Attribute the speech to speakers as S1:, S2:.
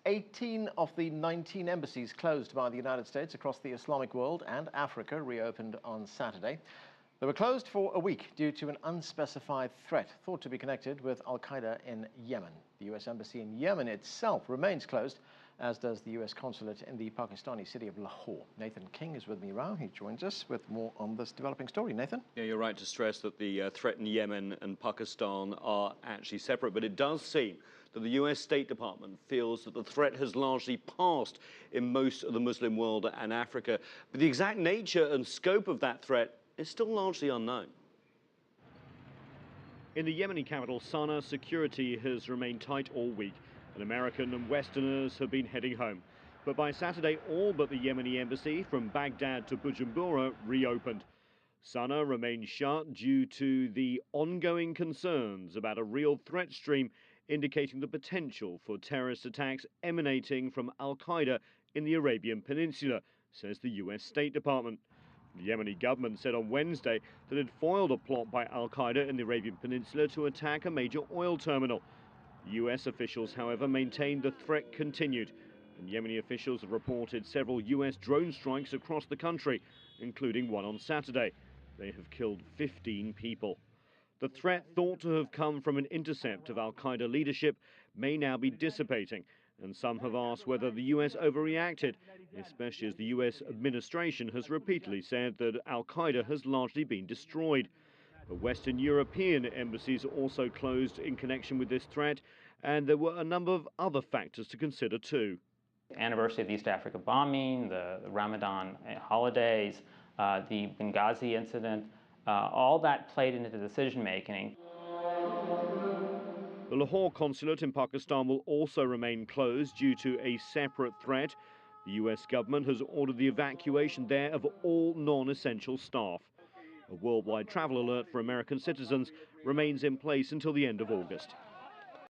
S1: 18 of the 19 embassies closed by the United States across the Islamic world and Africa reopened on Saturday. They were closed for a week due to an unspecified threat thought to be connected with Al-Qaeda in Yemen. The U.S. Embassy in Yemen itself remains closed, as does the U.S. consulate in the Pakistani city of Lahore. Nathan King is with me now. He joins us with more on this developing story. Nathan?
S2: Yeah, you're right to stress that the threat in Yemen and Pakistan are actually separate, but it does seem that the U.S. State Department feels that the threat has largely passed in most of the Muslim world and Africa. But the exact nature and scope of that threat is still largely unknown. In the Yemeni capital, Sana'a, security has remained tight all week, and American and Westerners have been heading home. But by Saturday, all but the Yemeni embassy from Baghdad to Bujumbura reopened. Sana'a remains shut due to the ongoing concerns about a real threat stream indicating the potential for terrorist attacks emanating from Al-Qaeda in the Arabian Peninsula, says the US State Department. The Yemeni government said on Wednesday that it foiled a plot by Al-Qaeda in the Arabian Peninsula to attack a major oil terminal. US officials, however, maintained the threat continued, and Yemeni officials have reported several US drone strikes across the country, including one on Saturday. They have killed 15 people. The threat, thought to have come from an intercept of Al-Qaeda leadership, may now be dissipating, and some have asked whether the US overreacted, especially as the US administration has repeatedly said that Al-Qaeda has largely been destroyed. But Western European embassies also closed in connection with this threat, and there were a number of other factors to consider too.
S3: The anniversary of the East Africa bombing, the Ramadan holidays, the Benghazi incident, all that played into the decision-making.
S2: The Lahore consulate in Pakistan will also remain closed due to a separate threat. The US government has ordered the evacuation there of all non-essential staff. A worldwide travel alert for American citizens remains in place until the end of August.